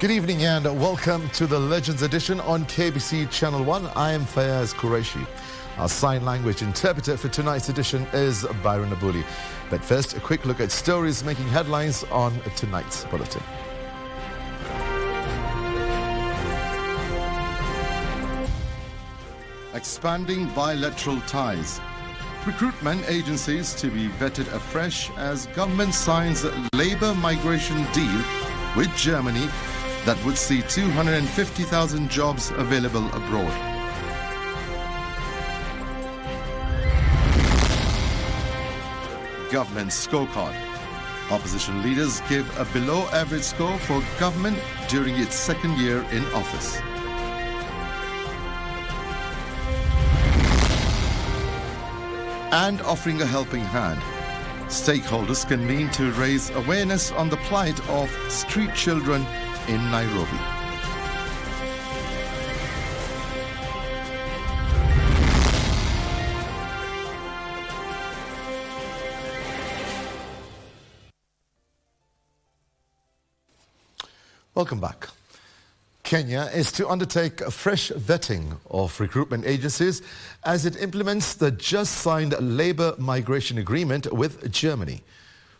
Good evening and welcome to the Legends Edition on KBC Channel 1. I am Fayyaz Qureshi. Our sign language interpreter for tonight's edition is Byron Abuli. But first, a quick look at stories making headlines on tonight's bulletin. Expanding bilateral ties. Recruitment agencies to be vetted afresh as government signs labour migration deal with Germany that would see 250,000 jobs available abroad. Government scorecard. Opposition leaders give a below-average score for government during its second year in office. And offering a helping hand. Stakeholders convene to raise awareness on the plight of street children in Nairobi. Welcome back. Kenya is to undertake a fresh vetting of recruitment agencies as it implements the just-signed labour migration agreement with Germany.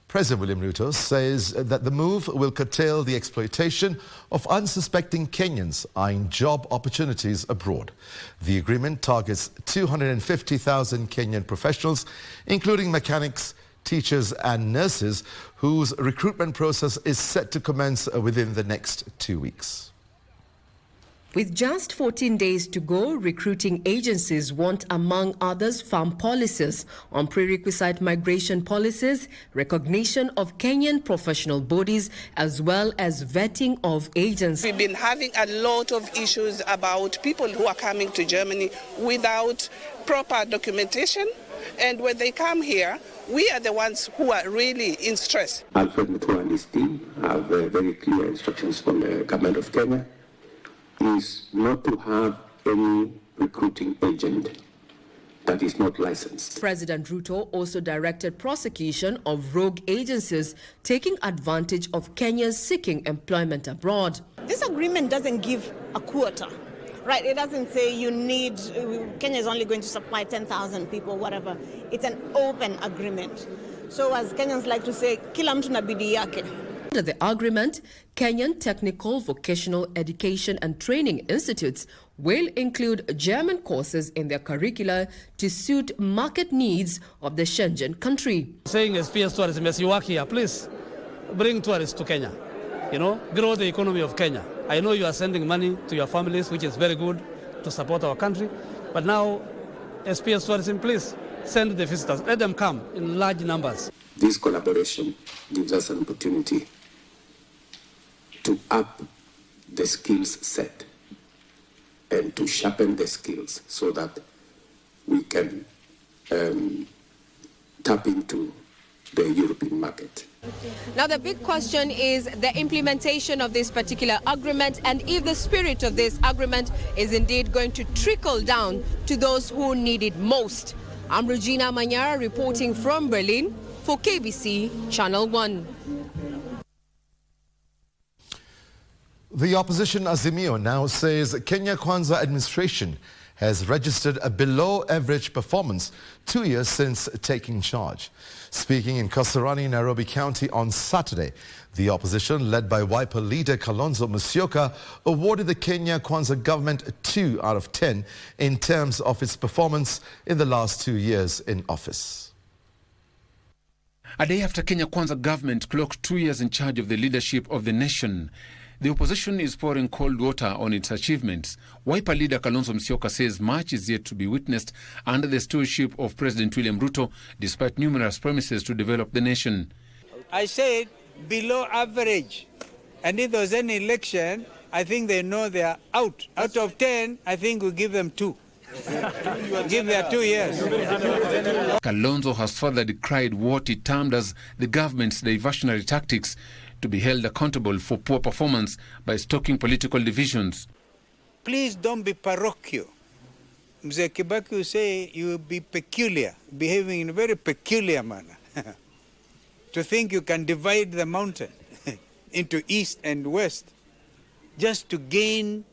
President William Ruto says that the move will curtail the exploitation of unsuspecting Kenyans eyeing job opportunities abroad. The agreement targets 250,000 Kenyan professionals, including mechanics, teachers and nurses, whose recruitment process is set to commence within the next 2 weeks. With just 14 days to go, recruiting agencies want, among others, farm policies on prerequisite migration policies, recognition of Kenyan professional bodies, as well as vetting of agents. We've been having a lot of issues about people who are coming to Germany without proper documentation, and when they come here, we are the ones who are really in stress. Alfred Mutua and his team have very clear instructions from the government of Kenya. Is not to have any recruiting agent that is not licensed. President Ruto also directed prosecution of rogue agencies taking advantage of Kenyans seeking employment abroad. This agreement doesn't give a quota, right? It doesn't say you need, Kenya is only going to supply 10,000 people, whatever. It's an open agreement. So as Kenyans like to say, kila mtu na bidii yake. Under the agreement, Kenyan Technical Vocational Education and Training Institutes will include German courses in their curricula to suit market needs of the Schengen country. Saying SPS tourism, as you work here, please bring tourists to Kenya. You know, grow the economy of Kenya. I know you are sending money to your families, which is very good to support our country. But now, SPS tourism, please send the visitors. Let them come in large numbers. This collaboration gives us an opportunity to up the skills set and to sharpen the skills so that we can tap into the European market. Now the big question is the implementation of this particular agreement and if the spirit of this agreement is indeed going to trickle down to those who need it most. I'm Regina Manyara reporting from Berlin for KBC Channel 1. The opposition Azimio now says Kenya Kwanza administration has registered a below-average performance 2 years since taking charge. Speaking in Kasarani, Nairobi County on Saturday, the opposition, led by Wiper leader Kalonzo Musyoka, awarded the Kenya Kwanza government 2 out of 10 in terms of its performance in the last 2 years in office. A day after Kenya Kwanza government clocked 2 years in charge of the leadership of the nation, the opposition is pouring cold water on its achievements. Wiper leader Kalonzo Musyoka says much is yet to be witnessed under the stewardship of President William Ruto, despite numerous promises to develop the nation. I said below average. And if there's any election, I think they know they are out. Out of 10, I think we'll give them 2. Give their 2 years. Kalonzo has further decried what he termed as the government's diversionary tactics to be held accountable for poor performance by stoking political divisions. Please don't be parochial. Mzee Kibaki will say you will be peculiar, behaving in a very peculiar manner. To think you can divide the mountain into east and west just to gain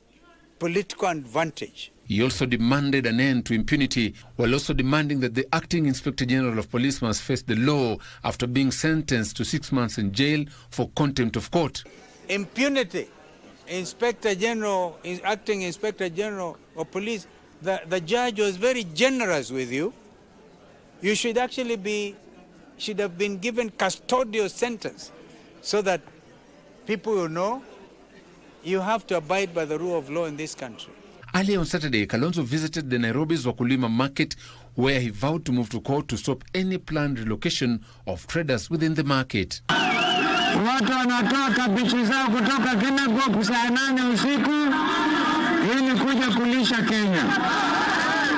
political advantage. He also demanded an end to impunity, while also demanding that the acting Inspector General of Police must face the law after being sentenced to 6 months in jail for contempt of court. Impunity. Acting Inspector General of Police, the judge was very generous with you. You should have been given custodial sentence so that people will know you have to abide by the rule of law in this country. Earlier on Saturday, Kalonzo visited the Nairobi's Wakulima market, where he vowed to move to court to stop any planned relocation of traders within the market. Watu wanatoka bichi zao kutoka Kinangop saa 8 usiku ili kuja kulisha Kenya.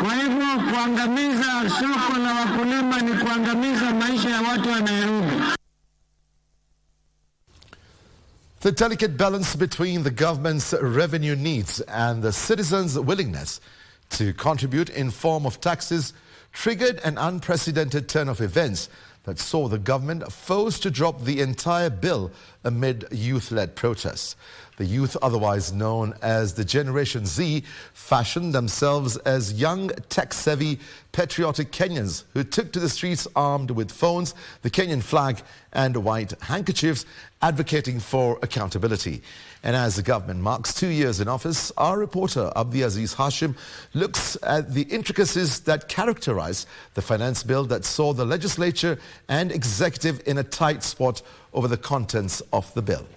Kwa hivyo kuangamiza soko la wakulima ni kuangamiza maisha ya watu wa Nairobi. The delicate balance between the government's revenue needs and the citizens' willingness to contribute in form of taxes triggered an unprecedented turn of events that saw the government forced to drop the entire bill amid youth-led protests. The youth, otherwise known as the Generation Z, fashioned themselves as young, tech-savvy, patriotic Kenyans who took to the streets armed with phones, the Kenyan flag and white handkerchiefs, advocating for accountability. And as the government marks 2 years in office, our reporter Abdi Aziz Hashim looks at the intricacies that characterize the finance bill that saw the legislature and executive in a tight spot over the contents of the bill.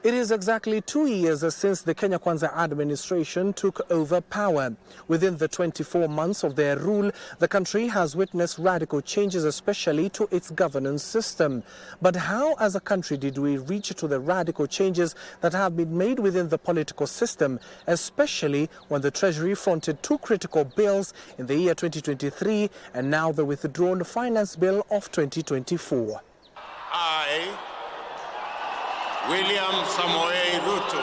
It is exactly 2 years since the Kenya Kwanza administration took over power. Within the 24 months of their rule, the country has witnessed radical changes, especially to its governance system. But how as a country did we reach to the radical changes that have been made within the political system, especially when the Treasury fronted 2 critical bills in the year 2023 and now the withdrawn Finance Bill of 2024? William Samoei Ruto.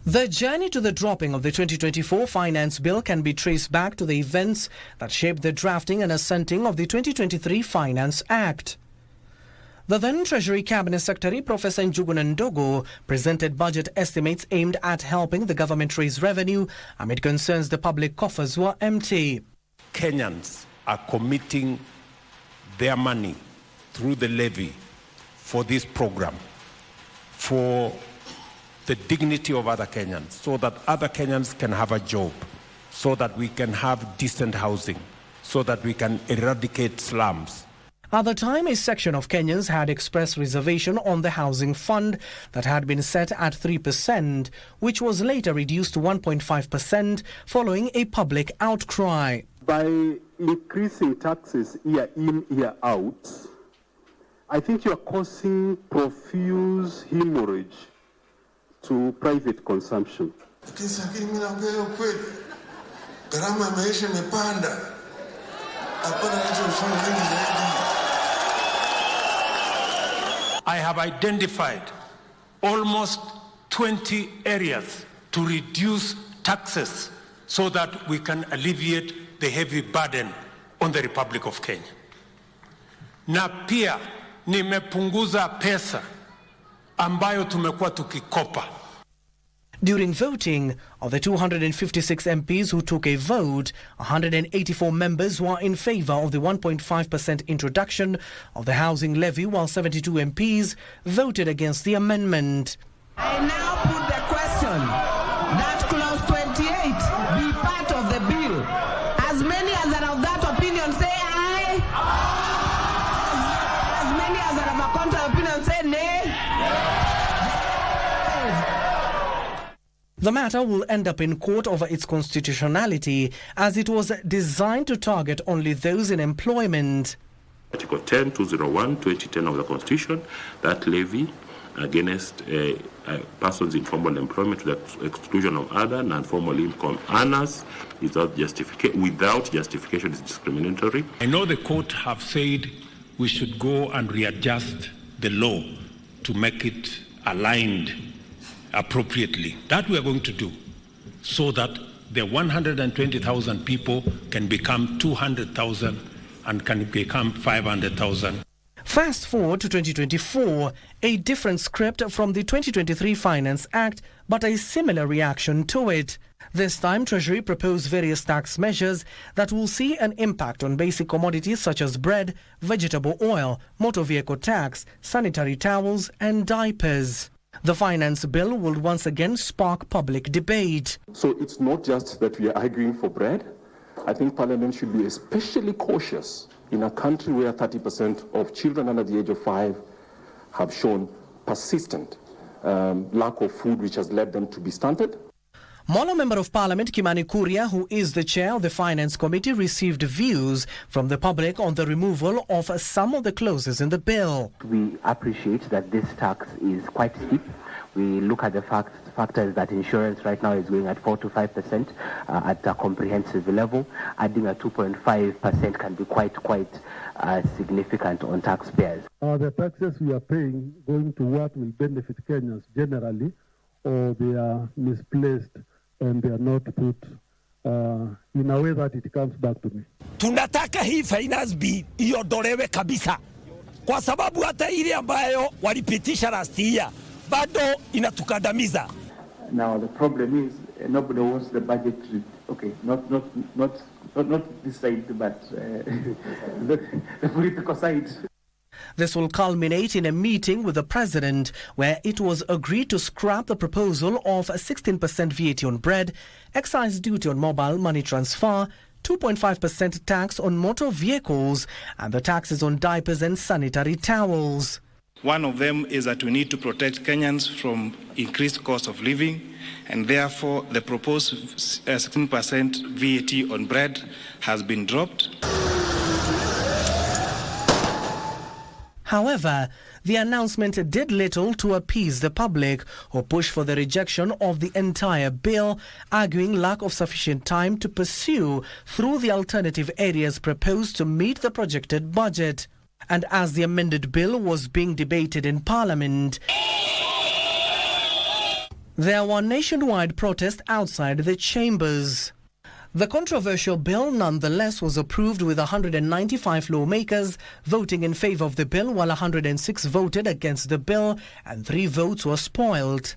The journey to the dropping of the 2024 Finance Bill can be traced back to the events that shaped the drafting and assenting of the 2023 Finance Act. The then Treasury Cabinet Secretary, Professor Njuguna Ndogo, presented budget estimates aimed at helping the government raise revenue amid concerns the public coffers were empty. Kenyans are committing their money through the levy for this program, for the dignity of other Kenyans, so that other Kenyans can have a job, so that we can have decent housing, so that we can eradicate slums. At the time, a section of Kenyans had expressed reservation on the housing fund that had been set at 3%, which was later reduced to 1.5% following a public outcry. By increasing taxes year in, year out, I think you are causing profuse hemorrhage to private consumption. I have identified almost 20 areas to reduce taxes so that we can alleviate the heavy burden on the Republic of Kenya. Na pia nimepunguza pesa ambayo tumekuwa tukikopa. During voting, of the 256 MPs who took a vote, 184 members were in favour of the 1.5% introduction of the housing levy, while 72 MPs voted against the amendment. I now put the question that clause 28 be part of the bill. As many as are of that opinion say aye. As many as are of a contrary opinion say nay. The matter will end up in court over its constitutionality, as it was designed to target only those in employment. Article 10, 201, 2010 of the Constitution, that levy against persons in formal employment to the exclusion of other non-formal income earners without justification is discriminatory. I know the court have said we should go and readjust the law to make it aligned appropriately. That we are going to do, so that the 120,000 people can become 200,000 and can become 500,000. Fast forward to 2024, a different script from the 2023 Finance Act, but a similar reaction to it. This time, Treasury proposed various tax measures that will see an impact on basic commodities such as bread, vegetable oil, motor vehicle tax, sanitary towels and diapers. The finance bill will once again spark public debate. So it's not just that we are arguing for bread. I think Parliament should be especially cautious in a country where 30% of children under the age of 5 have shown persistent lack of food, which has led them to be stunted. Molo Member of Parliament Kimani Kuria, who is the chair of the Finance Committee, received views from the public on the removal of some of the clauses in the bill. We appreciate that this tax is quite steep. We look at the factors that insurance right now is going at 4 to 5% at a comprehensive level. Adding a 2.5% can be quite significant on taxpayers. Are the taxes we are paying going to what will benefit Kenyans generally, or they are misplaced and they are not put in a way that it comes back to me? Tunataka hii finance bill iondolewe kabisa, kwa sababu hata ile ambayo walipitisha last year bado inatukandamiza. Now the problem is nobody wants the budget to, okay, not this side, but the political side. This will culminate in a meeting with the president where it was agreed to scrap the proposal of 16% VAT on bread, excise duty on mobile money transfer, 2.5% tax on motor vehicles, and the taxes on diapers and sanitary towels. One of them is that we need to protect Kenyans from increased cost of living, and therefore the proposed 16% VAT on bread has been dropped. However, the announcement did little to appease the public, who pushed for the rejection of the entire bill, arguing lack of sufficient time to pursue through the alternative areas proposed to meet the projected budget. And as the amended bill was being debated in Parliament, there were nationwide protests outside the chambers. The controversial bill nonetheless was approved with 195 lawmakers voting in favor of the bill, while 106 voted against the bill and 3 votes were spoiled.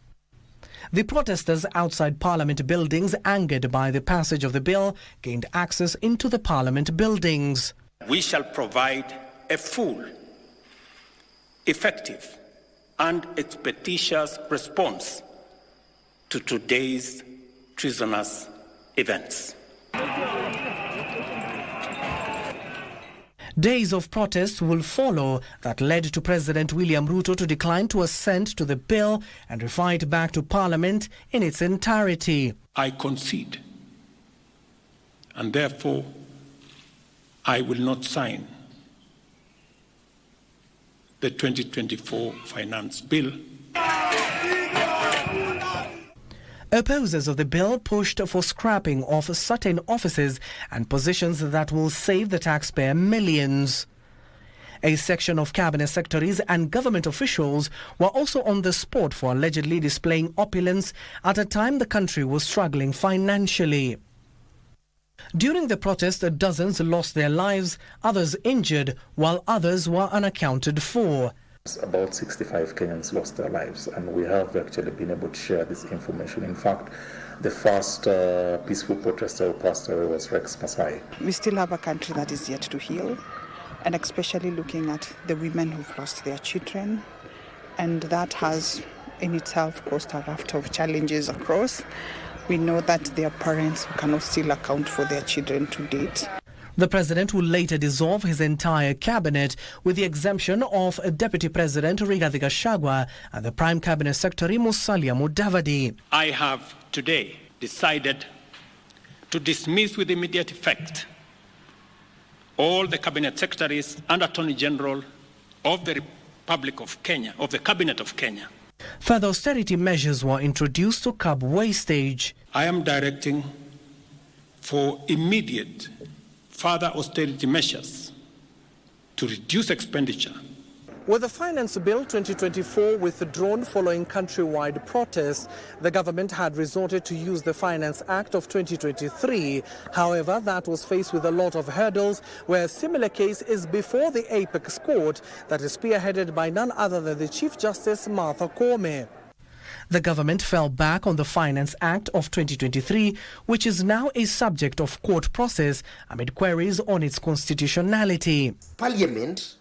The protesters outside Parliament buildings, angered by the passage of the bill, gained access into the Parliament buildings. We shall provide a full, effective and expeditious response to today's treasonous events. Days of protests will follow that led to President William Ruto to decline to assent to the bill and refer it back to Parliament in its entirety. I concede, and therefore I will not sign the 2024 Finance Bill. Opposers of the bill pushed for scrapping of certain offices and positions that will save the taxpayer millions. A section of cabinet secretaries and government officials were also on the spot for allegedly displaying opulence at a time the country was struggling financially. During the protest, dozens lost their lives, others injured, while others were unaccounted for. About 65 Kenyans lost their lives, and we have actually been able to share this information. In fact, the first peaceful protester who passed away was Rex Masai. We still have a country that is yet to heal, and especially looking at the women who've lost their children, and that has in itself caused a raft of challenges across. We know that there are parents who cannot still account for their children to date. The president will later dissolve his entire cabinet, with the exemption of Deputy President Rigathi Gachagua and the Prime Cabinet Secretary Musalia Mudavadi. I have today decided to dismiss with immediate effect all the Cabinet Secretaries and Attorney General of the Republic of Kenya, of the Cabinet of Kenya. Further austerity measures were introduced to curb wastage. I am directing for immediate further austerity measures to reduce expenditure. With the Finance Bill 2024 withdrawn following countrywide protests, the government had resorted to use the Finance Act of 2023. However, that was faced with a lot of hurdles, where a similar case is before the Apex Court that is spearheaded by none other than the Chief Justice Martha Koome. The government fell back on the Finance Act of 2023, which is now a subject of court process amid queries on its constitutionality. Parliament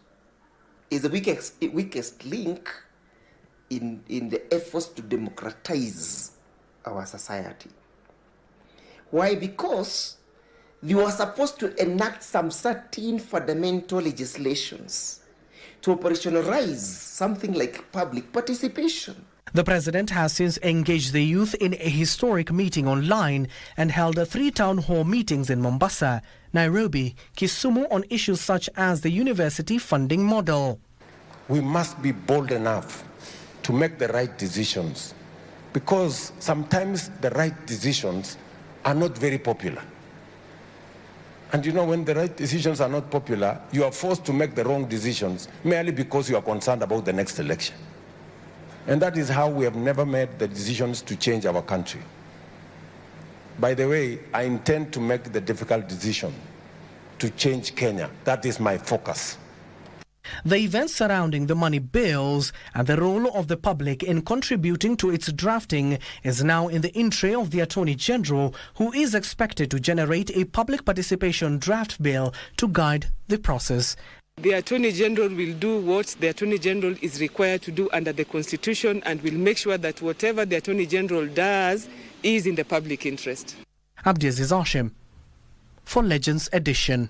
is the weakest link in the efforts to democratize our society. Why? Because they were supposed to enact some certain fundamental legislations to operationalize something like public participation. The president has since engaged the youth in a historic meeting online and held 3 town hall meetings in Mombasa, Nairobi, Kisumu on issues such as the university funding model. We must be bold enough to make the right decisions, because sometimes the right decisions are not very popular. And you know, when the right decisions are not popular, you are forced to make the wrong decisions merely because you are concerned about the next election. And that is how we have never made the decisions to change our country. By the way, I intend to make the difficult decision to change Kenya. That is my focus. The events surrounding the money bills and the role of the public in contributing to its drafting is now in the entree of the Attorney General, who is expected to generate a public participation draft bill to guide the process. The Attorney General will do what the Attorney General is required to do under the Constitution, and will make sure that whatever the Attorney General does is in the public interest. Abdiaziz Hashim for Legends Edition.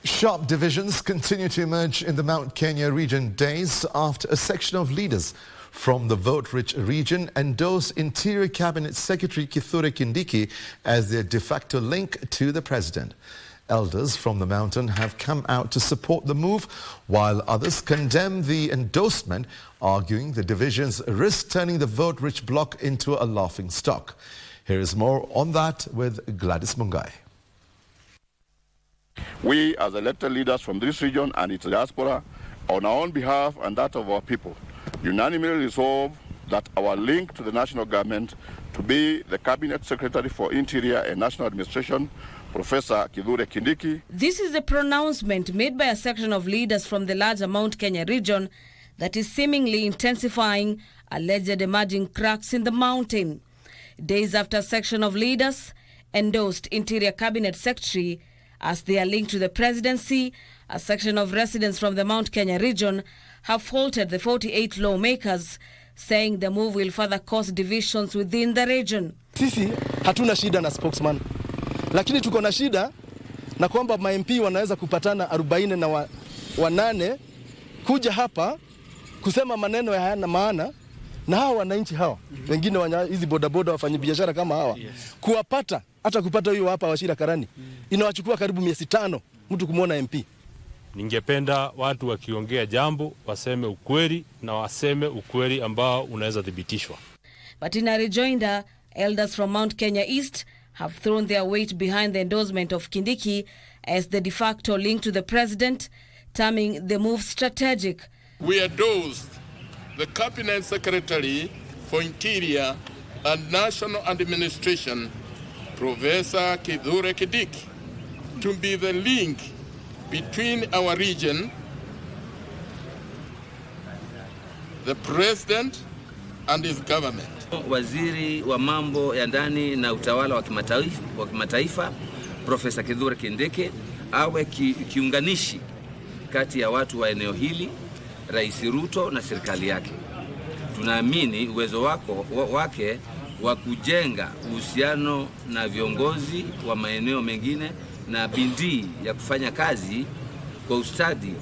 Sharp divisions continue to emerge in the Mount Kenya region days after a section of leaders from the vote-rich region endorsed Interior Cabinet Secretary Kithure Kindiki as their de facto link to the president. Elders from the mountain have come out to support the move, while others condemn the endorsement, arguing the divisions risk turning the vote-rich bloc into a laughing stock. Here is more on that with Gladys Mungai. We, as elected leaders from this region and its diaspora, on our own behalf and that of our people, unanimously resolve that our link to the national government to be the Cabinet Secretary for Interior and National Administration, Professor Kithure Kindiki. This is a pronouncement made by a section of leaders from the larger Mount Kenya region that is seemingly intensifying alleged emerging cracks in the mountain. Days after a section of leaders endorsed Interior Cabinet Secretary as they are linked to the presidency, a section of residents from the Mount Kenya region have faulted the 48 lawmakers, saying the move will further cause divisions within the region. Sisi hatuna shida na spokesman, lakini tuko na shida na kwamba ma-MP wanaweza kupatana 48 kuja hapa kusema maneno hayana maana, na hawa wananchi hawa wengine hizi bodaboda wafanyabiashara kama hawa kuwapata, hata kupata huyo hapa Wachira Karani inawachukua karibu miezi 5 mtu kumuona MP. Ningependa watu wakiongea jambo waseme ukweli, na waseme ukweli ambao unaweza thibitishwa. But in a rejoinder, elders from Mount Kenya East have thrown their weight behind the endorsement of Kindiki as the de facto link to the president, terming the move strategic. We endorsed the Cabinet Secretary for Interior and National Administration, Professor Kithure Kindiki, to be the link between our region, the president and his government. Waziri wa mambo ya ndani na utawala wa kimataifa Professor Kithure Kindiki awe kiunganishi kati ya watu wa eneo hili, Rais Ruto na serikali yake. Tunaamini uwezo wake wa kujenga uhusiano na viongozi wa maeneo mengine na bidii ya kufanya kazi kwa ustadi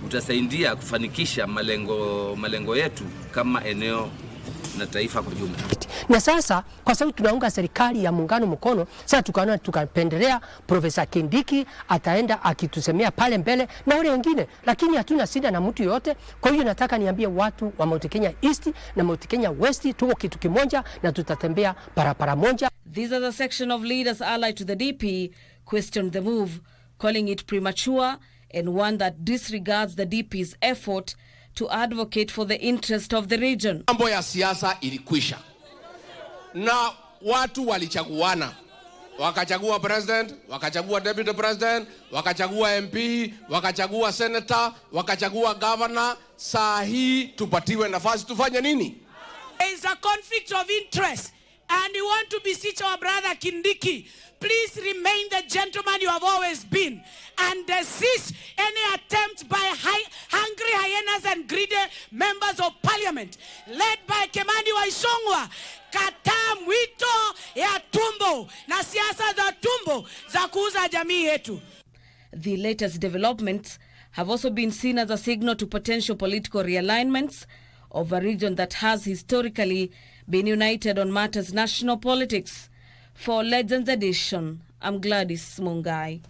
utasaidia kufanikisha malengo yetu kama eneo na taifa kwa jumla. Na sasa kwa sababu tunaunga serikali ya muungano mkono, sasa tukaona tukapendelea Profesa Kindiki ataenda akitusemea pale mbele na wale wengine, lakini hatuna shida na mtu yote. Kwa hiyo nataka niambie watu wa Mount Kenya East na Mount Kenya West tuko kitu kimoja na tutatembea barabara moja. These are the section of leaders allied to the DP questioned the move, calling it premature and one that disregards the DP's effort to advocate for the interest of the region. Mambo ya siasa ilikwisha. Na watu walichaguana. Wakachagua president, wakachagua deputy president, wakachagua MP, wakachagua senator, wakachagua governor. Saa hii tupatiwe nafasi tufanye nini? There is a conflict of interest and we want to beseech our brother Kindiki, please remain the gentleman you have always been and desist any attempt by hungry hyenas and greedy members of parliament led by Kimani Waisongwa. Kataa mwito ya tumbo na siasa za tumbo za kuuza jamii yetu. The latest developments have also been seen as a signal to potential political realignments of a region that has historically been united on matters national politics. For Legends Edition, I'm Gladys Mungai.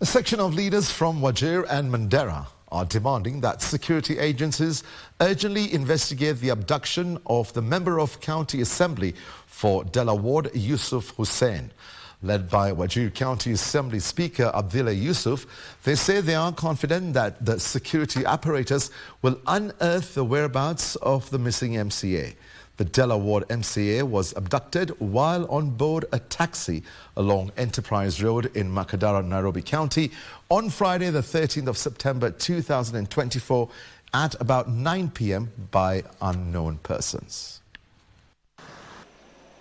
A section of leaders from Wajir and Mandera are demanding that security agencies urgently investigate the abduction of the member of County Assembly for Dela Ward, Yusuf Hussain. Led by Wajir County Assembly Speaker Abdullah Yusuf, they say they are confident that the security apparatus will unearth the whereabouts of the missing MCA. The Dela Ward MCA was abducted while on board a taxi along Enterprise Road in Makadara, Nairobi County on Friday the 13th of September 2024 at about 9 p.m. by unknown persons.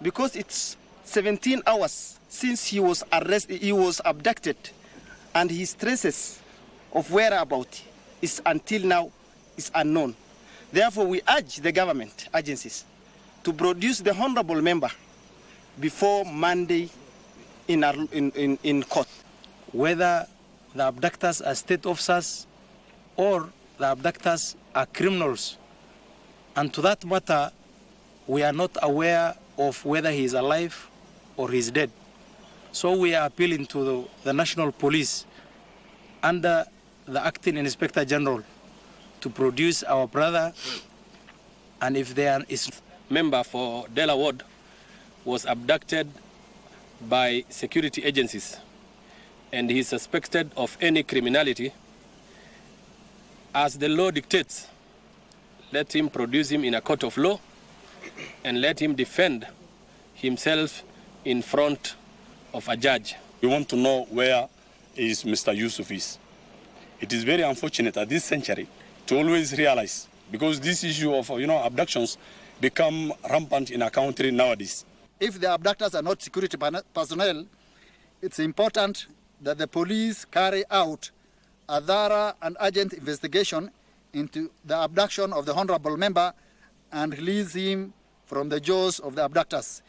Because it's 17 hours since he was arrested, he was abducted, and his traces of whereabouts is until now is unknown. Therefore, we urge the government agencies to produce the honorable member before Monday in court. Whether the abductors are state officers or the abductors are criminals, and to that matter, we are not aware of whether he is alive or he is dead. So we are appealing to the National Police under the Acting Inspector General to produce our brother, and if there is member for Dela Ward was abducted by security agencies and he is suspected of any criminality, as the law dictates, let him produce him in a court of law and let him defend himself in front of a judge. We want to know where is Mr. Yusuf is. It is very unfortunate at this century to always realize, because this issue of abductions become rampant in our country nowadays. If the abductors are not security personnel, it's important that the police carry out a thorough and urgent investigation into the abduction of the honorable member and release him from the jaws of the abductors.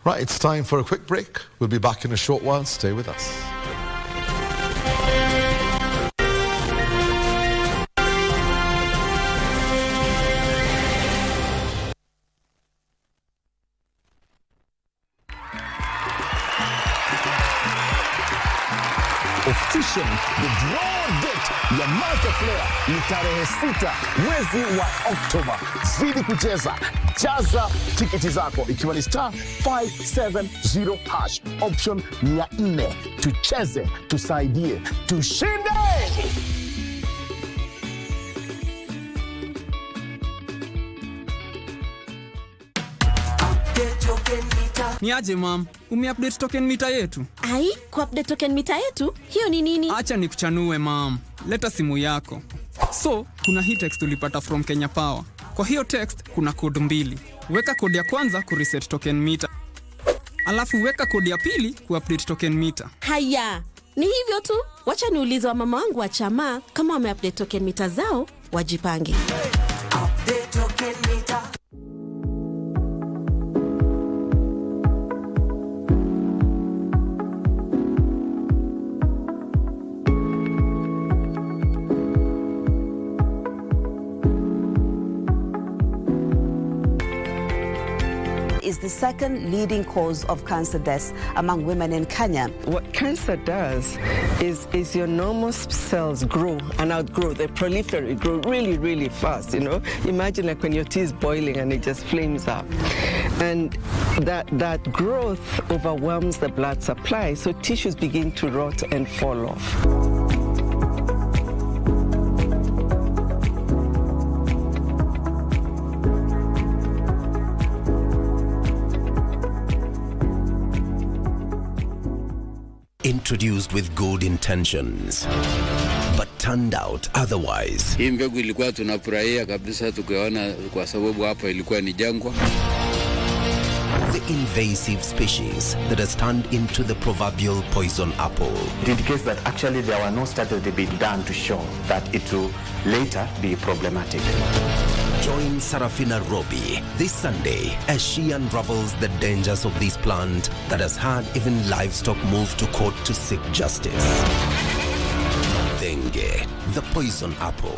Right, it's time for a quick break. We'll be back in a short while. Stay with us. Officially, the draw date ya multiplayer ni tarehe 6 mwezi wa Oktoba. Zidi kucheza, jaza tiketi zako ikiwa ni *570# option 400. Tucheze, tusaidie, tushinde! Ni aje mam, umeupdate token meter yetu? Ai, kuupdate token meter yetu? Hiyo ni nini? Acha nikuchanue mam, leta simu yako. So, kuna hii text tulipata from Kenya Power. Kwa hiyo text kuna code 2. Weka code ya kwanza ku reset token meter. Alafu weka code ya pili ku update token meter. Haya, ni hivyo tu. Wacha niulize wa mama wangu wa chama kama wameupdate token meter zao, wajipange. Update token meter. the second leading cause of cancer deaths among women in Kenya. What cancer does is your normal cells grow and outgrow. They proliferate, grow really, really fast, you know. Imagine like when your tea is boiling and it just flames up. And that growth overwhelms the blood supply, so tissues begin to rot and fall off. Introduced with good intentions, but turned out otherwise. Hii mbegu ilikuwa tunafurahia kabisa tukiona kwa sababu hapa ilikuwa ni jangwa. The invasive species that has turned into the proverbial poison apple. It indicates that actually there were no studies that been done to show that it will later be problematic. Join Sarafina Robi this Sunday as she unravels the dangers of this plant that has had even livestock move to court to seek justice. Dengue, the poison apple.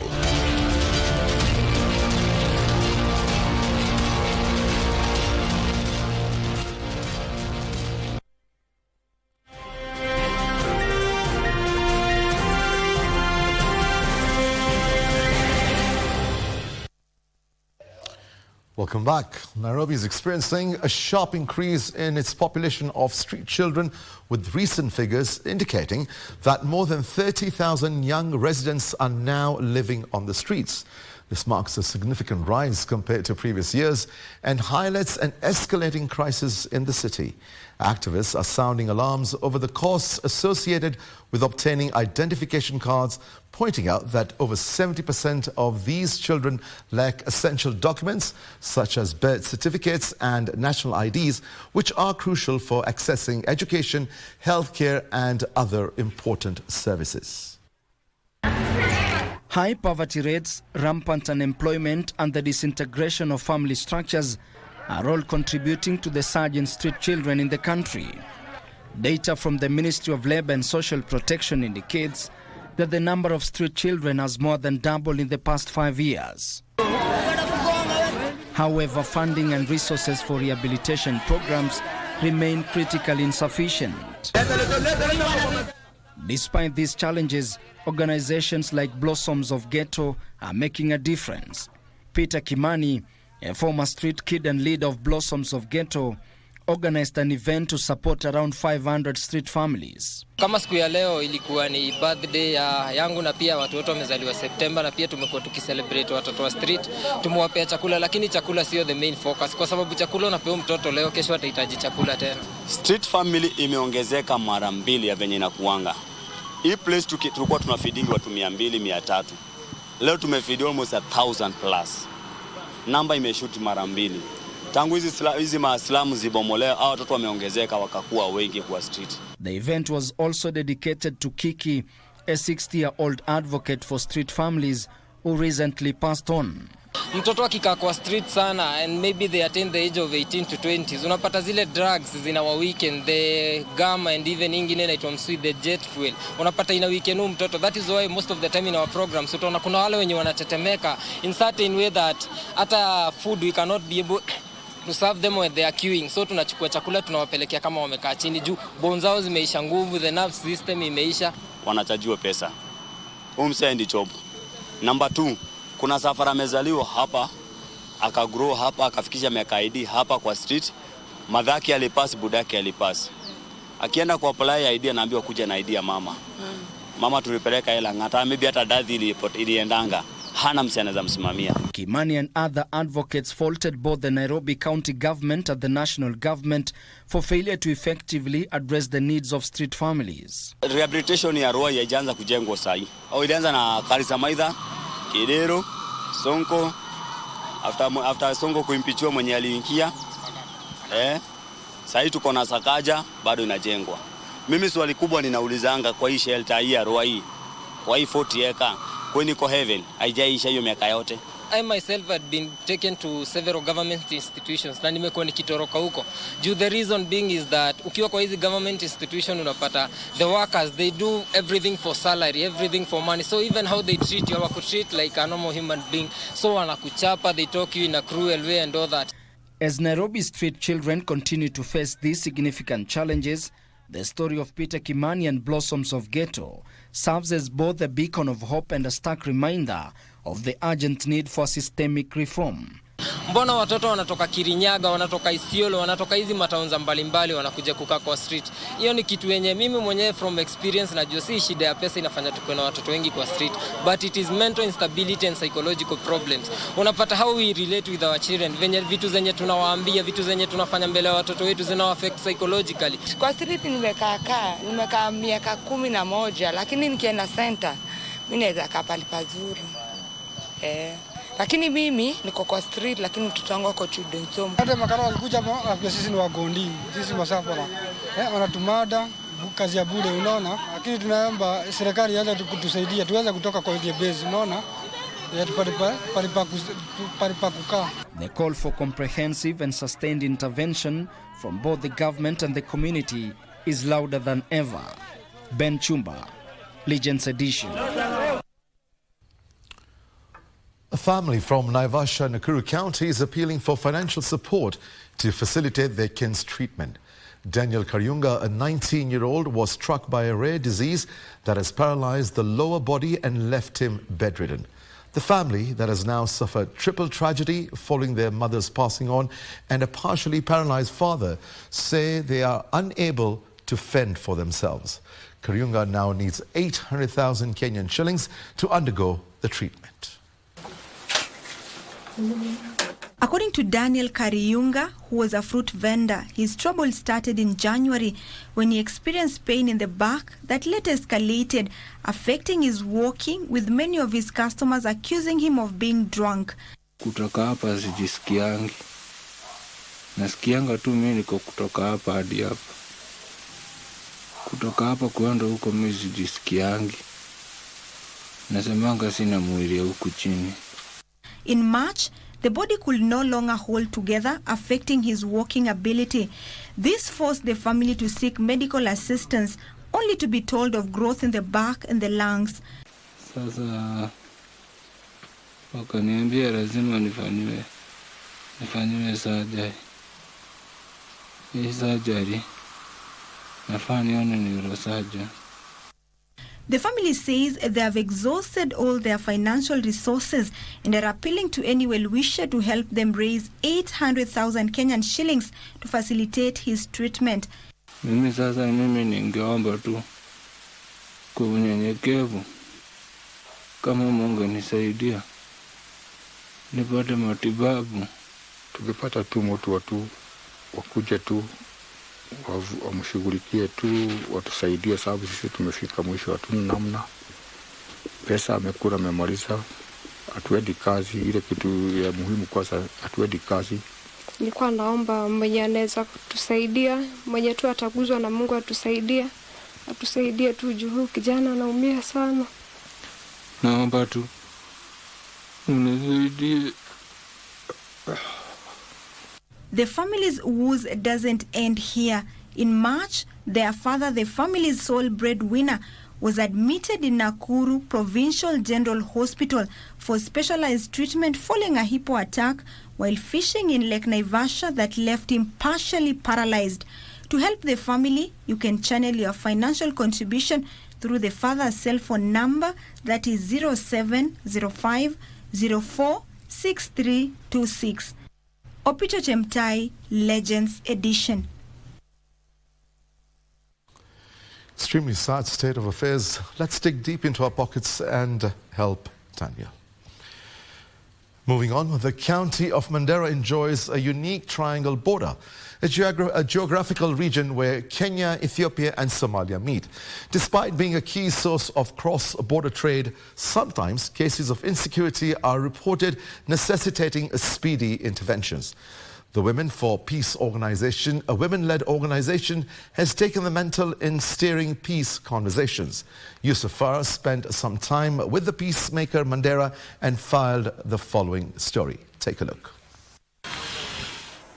Welcome back. Nairobi is experiencing a sharp increase in its population of street children, with recent figures indicating that more than 30,000 young residents are now living on the streets. This marks a significant rise compared to previous years and highlights an escalating crisis in the city. Activists are sounding alarms over the costs associated with obtaining identification cards, pointing out that over 70% of these children lack essential documents such as birth certificates and national IDs, which are crucial for accessing education, healthcare and other important services. High poverty rates, rampant unemployment and the disintegration of family structures are all contributing to the surge in street children in the country. Data from the Ministry of Labour and Social Protection indicates that the number of street children has more than doubled in the past 5 years. However, funding and resources for rehabilitation programs remain critically insufficient. Despite these challenges, organizations like Blossoms of Ghetto are making a difference. Peter Kimani, a former street kid and leader of Blossoms of Ghetto, organized an event to support around 500 street families. Kama siku ya leo ilikuwa ni birthday yangu na pia watu wote wamezaliwa September na pia tumekuwa tukicelebrate watoto wa street. Tumewapea chakula, lakini chakula sio the main focus kwa sababu chakula unapewa mtoto leo, kesho atahitaji chakula tena. Street family imeongezeka mara 2 ya venye inakuanga. Hii place tulikuwa tunafeeding watu 200 300. Leo tumefeed almost 1000 plus. Namba imeshoot mara 2. Tangu hizi maaslamu zibomolewa, hao watoto wameongezeka wakakuwa wengi kwa street. The event was also dedicated to Kiki, a 60-year-old advocate for street families who recently passed on. Mtoto akikaa kwa street sana and maybe they attain the age of 18 to 20s, unapata zile drugs zina wa weekend, the gum and even ingine inaitwa msweet, the jet fuel. Unapata ina weekend mtoto. That is why most of the time in our programs utaona kuna wale wenye wanatetemeka in certain way that hata food we cannot be able to serve them when they are queuing. So tunachukua chakula tunawapelekea kama wamekaa chini juu bones zao zimeisha nguvu, the nerve system imeisha. Wanachajiwa pesa. Umsendi job. Number 2, kuna safara amezaliwa hapa, akagrow hapa, akafikisha miaka ID hapa kwa street. Madhaki alipasi, budaki alipasi. Akienda kwa apply ID anaambiwa kuja na ID ya mama. Mama tulipeleka hela ngata, maybe hata dadhi iliendanga. Hana msi anaweza msimamia. Kimani and other advocates faulted both the Nairobi County government and the national government for failure to effectively address the needs of street families. Rehabilitation ya Arua haijaanza kujengwa sahi. Au ilianza na Karisa Maitha, Kidero, Sonko. After Sonko kuimpichwa mwenye aliingia. Sahi tuko na Sakaja bado inajengwa. Mimi swali kubwa ninaulizanga kwa hii shelter hii ya Arua hii. Kwa hii 40 acre when you go heaven, haijaisha hiyo miaka yote. I myself had been taken to several government institutions na nimekuwa nikitoroka huko. The reason being is that ukiwa kwa hizi government institution unapata the workers, they do everything for salary, everything for money. So even how they treat you, treat like a normal human being. So wanakuchapa, they talk you in a cruel way and all that. As Nairobi street children continue to face these significant challenges, the story of Peter Kimani and Blossoms of Ghetto serves as both a beacon of hope and a stark reminder of the urgent need for systemic reform. Mbona watoto wanatoka Kirinyaga, wanatoka Isiolo, wanatoka hizi mataunza mbalimbali wanakuja kukaa kwa street? Hiyo ni kitu yenye mimi mwenyewe from experience najua si shida ya pesa inafanya tuko na watoto wengi kwa street, but it is mental instability and psychological problems. Unapata how we relate with our children, venye vitu zenye tunawaambia, vitu zenye tunafanya mbele ya watoto wetu zina affect psychologically. Kwa street nimekaa miaka 11, lakini nikienda center mimi naweza kaa pale pazuri. Lakini mimi niko kwa street, lakini mtoto wangu ako children's home. Hata makaro walikuja hapa, sisi ni wagondi, sisi masafara. Wanatumada kazi ya bure, unaona? Lakini tunaomba serikali ianze kutusaidia, tuweze kutoka kwa ile base, unaona? The call for comprehensive and sustained intervention from both the government and the community is louder than ever. Ben Chumba, Legends Edition. A family from Naivasha, Nakuru County is appealing for financial support to facilitate their kin's treatment. Daniel Karyunga, a 19-year-old, was struck by a rare disease that has paralyzed the lower body and left him bedridden. The family that has now suffered triple tragedy following their mother's passing on and a partially paralyzed father say they are unable to fend for themselves. Karyunga now needs 800,000 Kenyan shillings to undergo the treatment. According to Daniel Karyunga, who was a fruit vendor, his trouble started in January when he experienced pain in the back that later escalated, affecting his walking, with many of his customers accusing him of being drunk. Kutoka hapa sijisikiangi. Nasikianga tu mimi niko kutoka hapa hadi hapa. Kutoka hapa kuenda huko mimi sijisikiangi. Nasemanga sina mwili huku chini. In March, the body could no longer hold together, affecting his walking ability. This forced the family to seek medical assistance, only to be told of growth in the back and the lungs. Sasa wakaniambia lazima nifanyiwe surgery. Hii surgery nafaa nione neurosurgeon. The family says they have exhausted all their financial resources and are appealing to any well-wisher to help them raise 800,000 Kenyan shillings to facilitate his treatment. Mimi ningeomba tu kwa unyenyekevu kama Mungu nisaidia nipate matibabu. Tukipata tu mtu watu wakuje tu wamshughulikie tu watusaidie, sababu sisi tumefika mwisho, hatuna namna. Pesa amekula amemaliza, hatuendi kazi. Ile kitu ya muhimu kwanza, hatuendi kazi. Nilikuwa naomba mwenye anaweza kutusaidia, mwenye tu ataguzwa na Mungu atusaidie tu juu kijana anaumia sana. Naomba tu unisaidie. The family's woes doesn't end here. In March, their father, the family's sole breadwinner, was admitted in Nakuru Provincial General Hospital for specialized treatment following a hippo attack while fishing in Lake Naivasha that left him partially paralyzed. To help the family, you can channel your financial contribution through the father's cell phone number, that is 0705 04 6326. Opito Chemtai, Legends Edition. Extremely sad state of affairs. Let's dig deep into our pockets and help Tanya. Moving on, the county of Mandera enjoys a unique triangle border, a geographical region where Kenya, Ethiopia and Somalia meet. Despite being a key source of cross-border trade, sometimes cases of insecurity are reported, necessitating speedy interventions. The Women for Peace organization, a women-led organization, has taken the mantle in steering peace conversations. Yusuf Farah spent some time with the peacemaker Mandera and filed the following story. Take a look.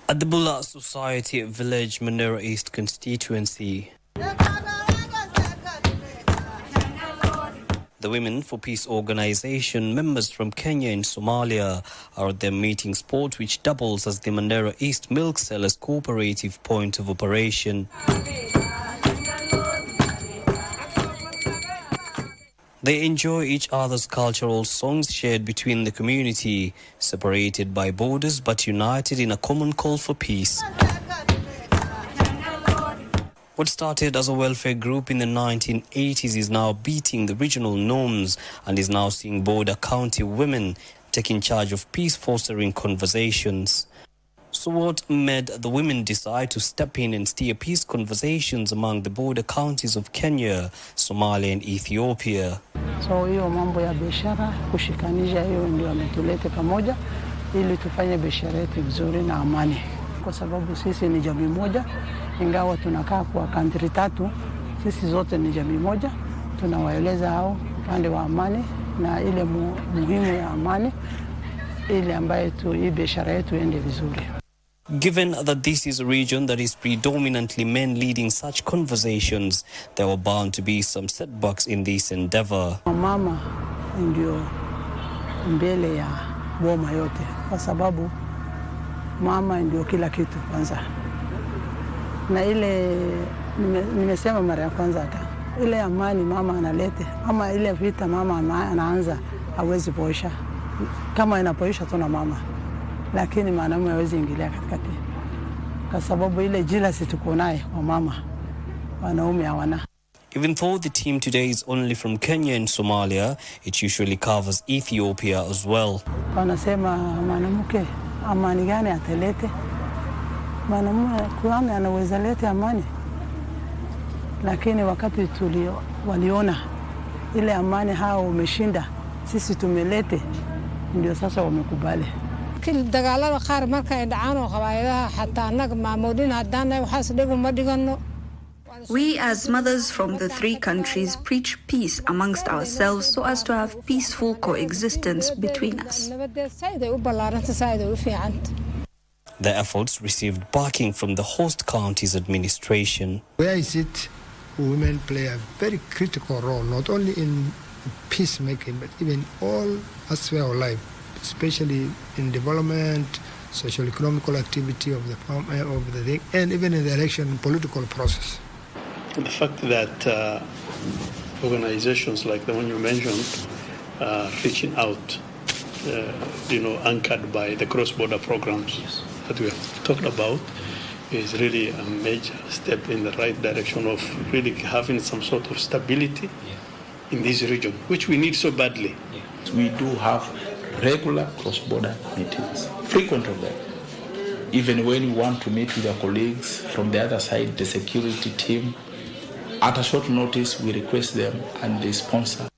At the Bula Society Village, Mandera East constituency, The Women for Peace organization members from Kenya and Somalia are at their meeting spot, which doubles as the Mandera East Milk Sellers Cooperative point of operation. They enjoy each other's cultural songs shared between the community, separated by borders but united in a common call for peace. What started as a welfare group in the 1980s is now beating the regional norms and is now seeing border county women taking charge of peace-fostering conversations. So what made the women decide to step in and steer peace conversations among the border counties of Kenya, Somalia and Ethiopia? So hiyo mambo ya biashara kushikanisha, hiyo ndio ametulete pamoja ili tufanye biashara yetu vizuri na amani, kwa sababu sisi ni jamii moja, ingawa tunakaa kwa country tatu, sisi zote ni jamii moja. Tunawaeleza hao upande wa amani na ile muhimu ya amani ile ambayo hii biashara yetu iende vizuri. Given that this is a region that is predominantly men leading such conversations, there were bound to be some setbacks in this endeavor. Mama ndio mbele ya boma yote, kwa sababu mama ndio kila kitu kwanza. Na ile nimesema mara ya kwanza hata ile amani mama analete, ama ile vita mama anaanza hawezi poisha. Kama inapoisha tuna mama, lakini mwanamume hawezi ingilia katikati, kwa sababu ile jealousy tuko naye wa mama, wanaume hawana. Even though the team today is only from Kenya and Somalia, it usually covers Ethiopia as well. Wanasema mwanamke amani gani atalete? Mwanamume kwani anaweza lete amani? Lakini wakati waliona ile amani hao umeshinda, sisi tumelete, ndio sasa wamekubali. dagaalada qaar marka ay dhacaan oo qabaayadaha xataa anaga maamuudin hadaan ay waxaas dhigo ma dhigano. We as mothers from the three countries preach peace amongst ourselves so as to have peaceful coexistence between us. The efforts received backing from the host county's administration. Where I sit, women play a very critical role, not only in peacemaking, but even all aspects of life, especially in development, socio-economical activity of the thing, and even in the election and political process. The fact that organizations like the one you mentioned are reaching out, anchored by the cross-border programs that we have talked about, is really a major step in the right direction of really having some sort of stability in this region, which we need so badly. We do have regular cross-border meetings, frequent of them. Even when you want to meet with your colleagues from the other side, the security team, at a short notice, we request them and they sponsor.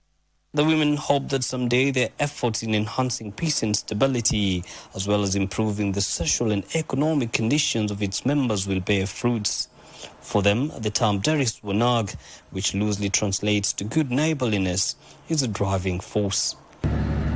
The women hope that someday their efforts in enhancing peace and stability, as well as improving the social and economic conditions of its members, will bear fruits. For them, the term Deris Wanag, which loosely translates to good neighborliness, is a driving force.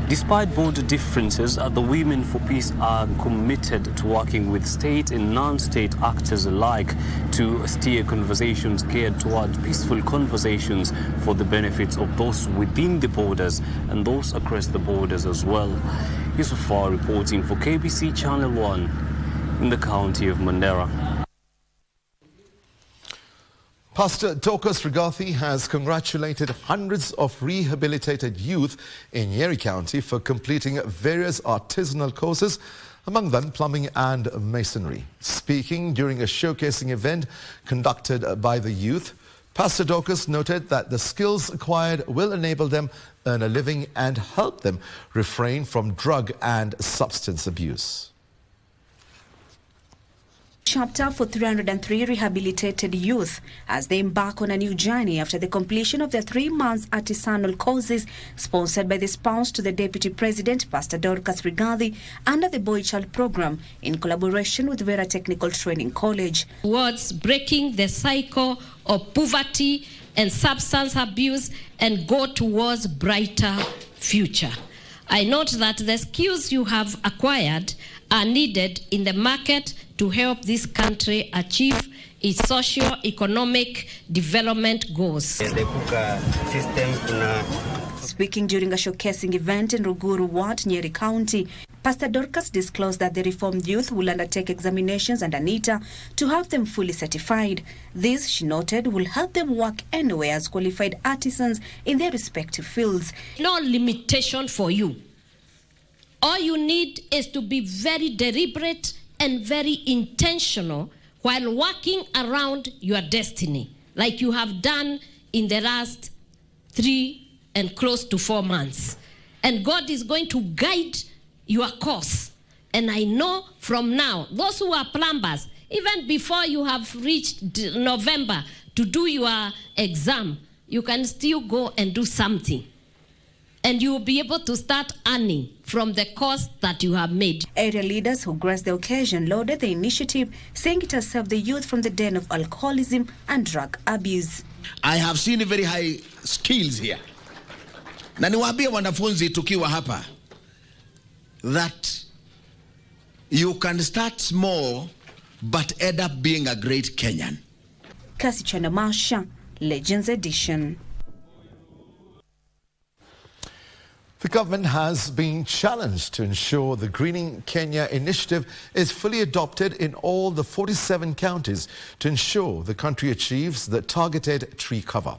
Despite border differences, the Women for Peace are committed to working with state and non-state actors alike to steer conversations geared towards peaceful conversations for the benefits of those within the borders and those across the borders as well. Yusufar reporting for KBC Channel 1 in the county of Mandera. Pastor Dorcas Rigathi has congratulated hundreds of rehabilitated youth in Nyeri County for completing various artisanal courses, among them plumbing and masonry. Speaking during a showcasing event conducted by the youth, Pastor Dorcas noted that the skills acquired will enable them earn a living and help them refrain from drug and substance abuse. Chapter for 303 rehabilitated youth as they embark on a new journey after the completion of their 3 months artisanal courses sponsored by the spouse to the Deputy President, Pastor Dorcas Rigathi, under the Boy Child program in collaboration with Vera Technical Training College. Towards breaking the cycle of poverty and substance abuse and go towards brighter future. I note that the skills you have acquired are needed in the market to help this country achieve its socio-economic development goals. The KUKA system kuna Speaking during a showcasing event in Ruguru Ward, Nyeri County, Pastor Dorcas disclosed that the reformed youth will undertake examinations under NITA to have them fully certified. This, she noted, will help them work anywhere as qualified artisans in their respective fields. No limitation for you. All you need is to be very deliberate and very intentional while working around your destiny, like you have done in the last 3 and close to 4 months. And God is going to guide your course. And I know from now, those who are plumbers, even before you have reached November to do your exam, you can still go and do something. And you will be able to start earning from the course that you have made. Area leaders who graced the occasion lauded the initiative, saying it has saved the youth from the den of alcoholism and drug abuse. I have seen very high skills here. Na niwaambie wanafunzi tukiwa hapa that you can start small but end up being a great Kenyan. Kasi Chanamasha, Legends Edition. The government has been challenged to ensure the Greening Kenya initiative is fully adopted in all the 47 counties to ensure the country achieves the targeted tree cover.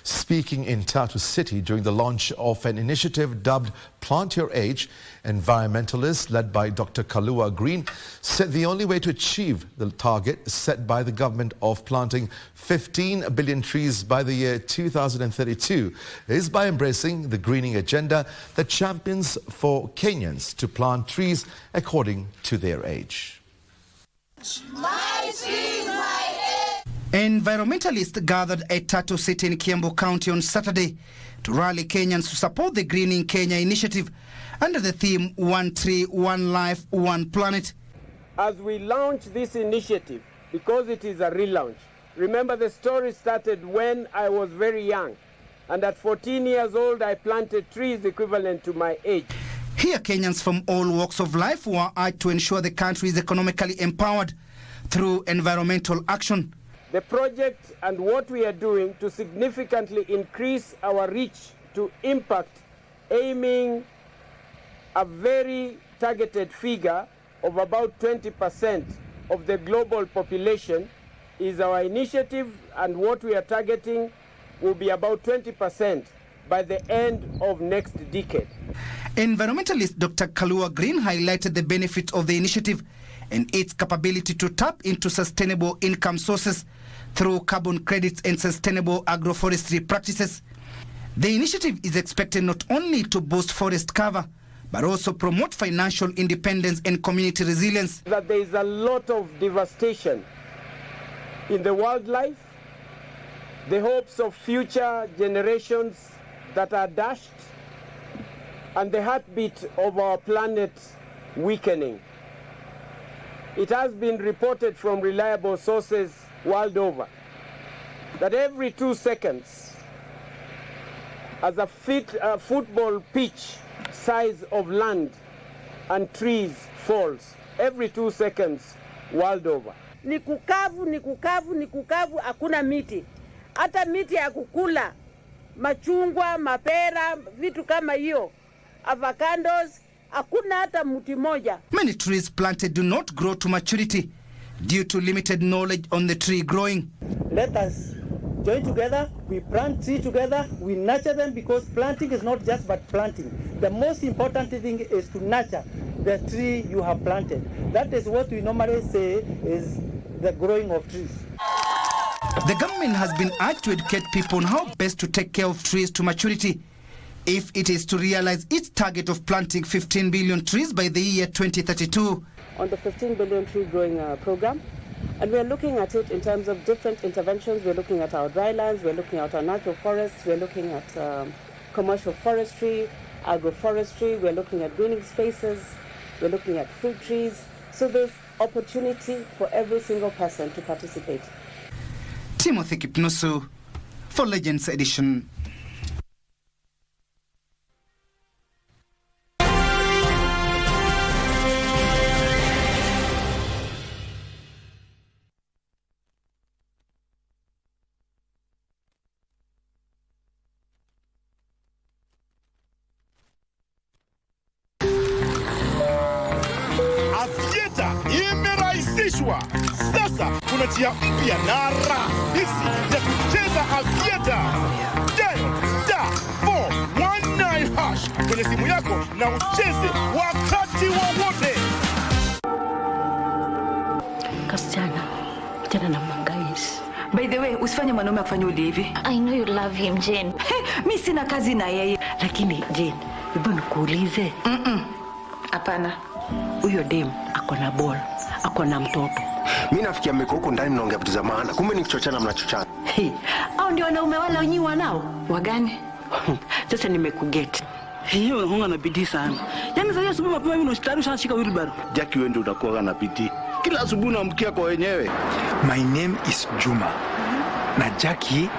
Speaking in Tatu City during the launch of an initiative dubbed Plant Your Age, environmentalists led by Dr. Kalua Green said the only way to achieve the target set by the government of planting 15 billion trees by the year 2032 is by embracing the greening agenda that champions for Kenyans to plant trees according to their age. Environmentalists gathered at Tatu City in Kiambu County on Saturday to rally Kenyans to support the Greening Kenya initiative under the theme One Tree, One Life, One Planet. As we launch this initiative, because it is a relaunch, remember the story started when I was very young, and at 14 years old I planted trees equivalent to my age. Here Kenyans from all walks of life were urged to ensure the country is economically empowered through environmental action. The project and what we are doing to significantly increase our reach to impact, aiming a very targeted figure of about 20% of the global population is our initiative, and what we are targeting will be about 20% by the end of next decade. Environmentalist Dr. Kalua Green highlighted the benefits of the initiative and its capability to tap into sustainable income sources through carbon credits and sustainable agroforestry practices. The initiative is expected not only to boost forest cover, but also promote financial independence and community resilience. That there is a lot of devastation in the wildlife, the hopes of future generations that are dashed, and the heartbeat of our planet weakening. It has been reported from reliable sources world over that every 2 seconds, as a football pitch size of land and trees falls, every 2 seconds world over. Ni kukavu, ni kukavu, ni kukavu, hakuna miti. Hata miti ya kukula, machungwa, mapera, vitu kama hiyo, avocados, hakuna hata mti moja. Many trees planted do not grow to maturity due to limited knowledge on the tree growing. Let us join together, we plant trees together, we nurture them, because planting is not just about planting. The most important thing is to nurture the tree you have planted. That is what we normally say is the growing of trees. The government has been urged to educate people on how best to take care of trees to maturity if it is to realize its target of planting 15 billion trees by the year 2032. On the 15 billion tree growing program, and we're looking at it in terms of different interventions. We're looking at our drylands, we're looking at our natural forests, we're looking at commercial forestry, agroforestry, we're looking at greening spaces, we're looking at fruit trees. So there's opportunity for every single person to participate. Timothy Kipnusu for Legends Edition. imeunganishwa. Sasa kuna njia mpya na rahisi ya kucheza avieta. Dial *419# kwenye simu yako na ucheze wakati wowote. Kasichana, tena na mangais. By the way, usifanye mwanaume afanye uli hivi. I know you love him, Jane. Mimi sina kazi na yeye. Lakini Jane, hebu nikuulize. Hapana. Huyo dem ako na ball, ako na mtoto. Mimi nafikia mmeko huko ndani mnaongea vitu za maana. Kumbe ni kichochana mnachochana. Hao ndio wanaume wale wenyewe wanao. Wagani? Sasa nimekugeti. Hiyo unahonga na bidii sana. Yaani sasa asubuhi mapema mimi noshtari shika wheelbarrow. Jackie wewe ndio utakuwa na bidii. Kila asubuhi namkia kwa wenyewe. My name is Juma. Na Jackie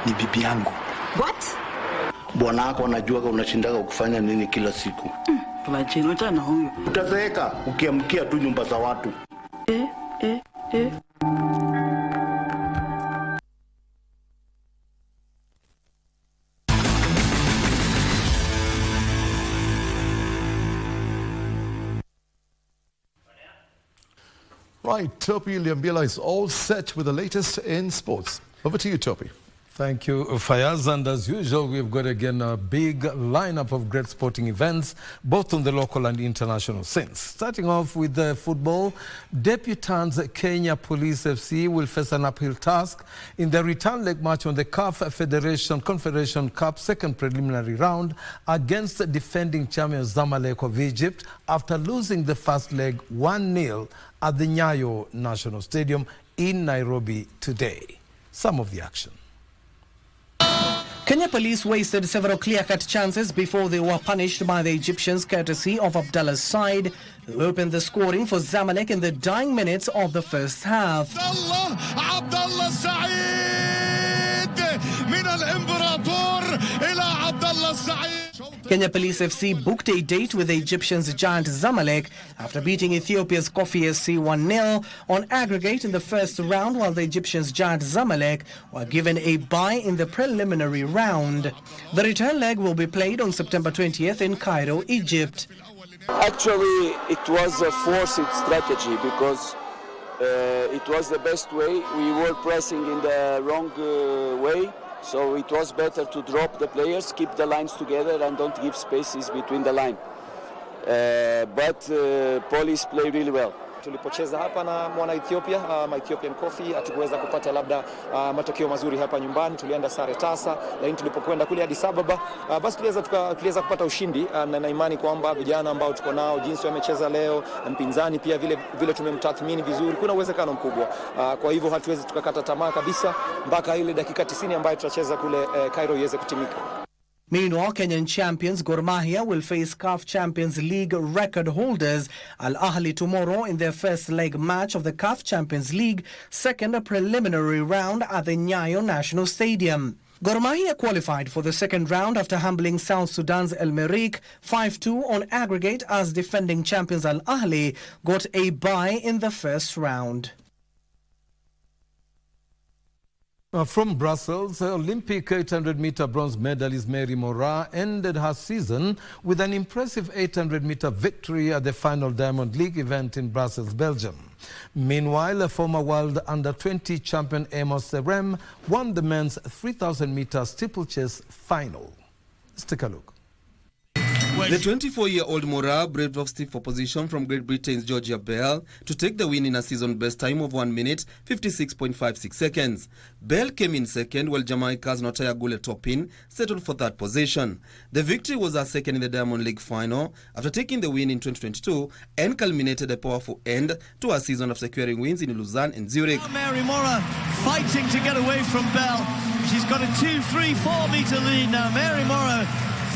ni bibi yangu. What? Bwana wako anajua unashindaga kufanya nini kila siku. Tunachino tena huyo. Utazeeka ukiamkia tu nyumba za watu. Right, Topi Liambila is all set with the latest in sports. Over to you, Topi. Thank you, Fayyaz. And as usual, we've got again a big lineup of great sporting events, both on the local and international scene. Starting off with the football, debutants Kenya Police FC will face an uphill task in the return leg match on the CAF Confederation Cup second preliminary round against defending champions Zamalek of Egypt after losing the first leg 1-0 at the Nyayo National Stadium in Nairobi today. Some of the action. Kenya Police wasted several clear-cut chances before they were punished by the Egyptians courtesy of Abdallah's side, who opened the scoring for Zamalek in the dying minutes of the first half. Abdallah Saeed min al-Imperator ila Abdallah Saeed. Kenya Police FC booked a date with the Egyptians' giant Zamalek after beating Ethiopia's Kofi SC 1-0 on aggregate in the first round, while the Egyptians' giant Zamalek were given a bye in the preliminary round. The return leg will be played on September 20th in Cairo, Egypt. Actually, it was a forced strategy because it was the best way. We were pressing in the wrong way. So it was better to drop the players, keep the lines together and don't give spaces between the line. But Police play really well. Tulipocheza hapa na mwana Ethiopia, Ethiopian Coffee, hatukuweza kupata labda matokeo mazuri hapa nyumbani. Tulienda sare tasa, lakini tulipokwenda kule Addis Ababa, basi tuliweza kupata ushindi, na imani kwamba vijana ambao tuko nao jinsi wamecheza leo, mpinzani pia vile tumemtathmini vizuri, kuna uwezekano mkubwa. Kwa hivyo hatuwezi tukakata tamaa kabisa mpaka ile dakika 90 ambayo tutacheza kule Cairo iweze kutimika. Meanwhile, Kenyan champions Gor Mahia will face CAF Champions League record holders Al Ahly tomorrow in their first leg match of the CAF Champions League second preliminary round at the Nyayo National Stadium. Gor Mahia qualified for the second round after humbling South Sudan's El Merreikh 5-2 on aggregate, as defending champions Al Ahly got a bye in the first round. From Brussels, Olympic 800-meter bronze medalist Mary Moraa ended her season with an impressive 800-meter victory at the final Diamond League event in Brussels, Belgium. Meanwhile, a former world under-20 champion Amos Serem won the men's 3,000-meter steeplechase final. Let's take a look. The 24-year-old Moraa braved off stiff opposition from Great Britain's Georgia Bell to take the win in a season-best time of 1 minute, 56.56 seconds. Bell came in second, while Jamaica's Notaya Gule Topin settled for third position. The victory was her second in the Diamond League final after taking the win in 2022 and culminated a powerful end to her season of securing wins in Lausanne and Zurich. Mary Moraa fighting to get away from Bell. She's got a 2-3-4 meter lead now. Mary Moraa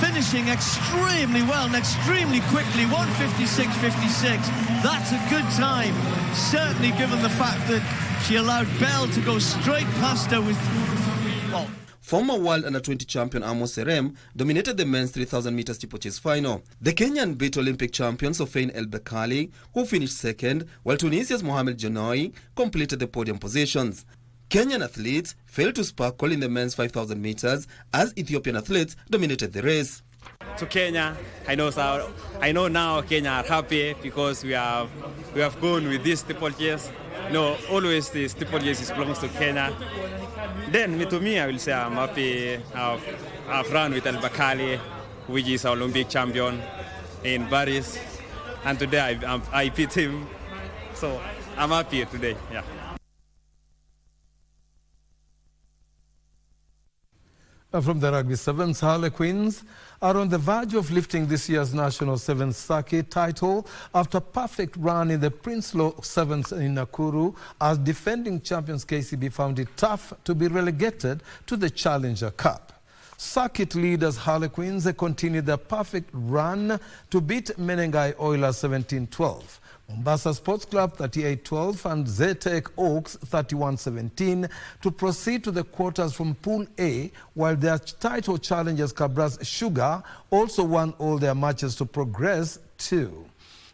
finishing extremely well and extremely quickly, 1:56.56. That's a good time, certainly given the fact that she allowed Bell to go straight past her with... Well. Former world under-20 champion Amos Serem dominated the men's 3,000-meter steeplechase final. The Kenyan beat Olympic champion Sofein El Bekali, who finished second, while Tunisia's Mohamed Janoui completed the podium positions. Kenyan athletes failed to sparkle in the men's 5,000 meters as Ethiopian athletes dominated the race. To Kenya, I know now Kenya are happy because we have gone with this steeplechase. No, always this triple jerseys belongs to Kenya. Then, to me, I will say I'm happy I've run with Al-Bakali, which is our Olympic champion in Paris. And today I beat him. So I'm happy today, yeah. From the Rugby Sevens, Harlequins are on the verge of lifting this year's National Sevens Circuit title after a perfect run in the Prince-Law Sevens in Nakuru, as defending champions KCB found it tough to be relegated to the Challenger Cup. Circuit leaders Harlequins continued their perfect run to beat Menengai Oilers 17-12. Mombasa Sports Club 38-12 and Zetec Oaks 31-17 to proceed to the quarters from Pool A, while their title challengers Kabras Sugar also won all their matches to progress too.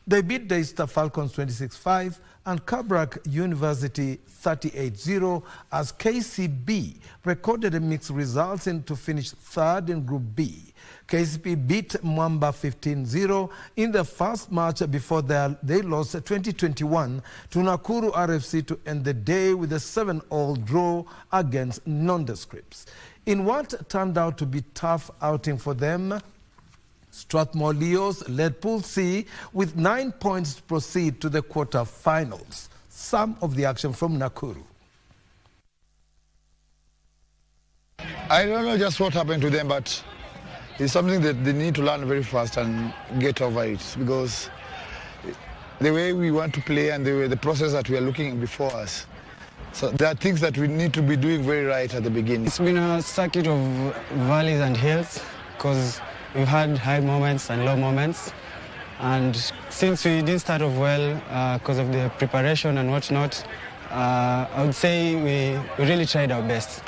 They beat Daystar Falcons 26-5 and Kabrak University 38-0 as KCB recorded a mixed results and to finish third in Group B. KCB beat Mwamba 15-0 in the first match before they lost 2021 to Nakuru RFC to end the day with a 7-all draw against nondescripts. In what turned out to be tough outing for them, Strathmore Leos led Pool C with 9 points to proceed to the quarter-finals. Some of the action from Nakuru. I don't know just what happened to them, but it's something that they need to learn very fast and get over it, because the way we want to play and the process that we are looking before us. So there are things that we need to be doing very right at the beginning. It's been a circuit of valleys and hills, because we've had high moments and low moments. And since we didn't start off well because of the preparation and whatnot, I would say we really tried our best.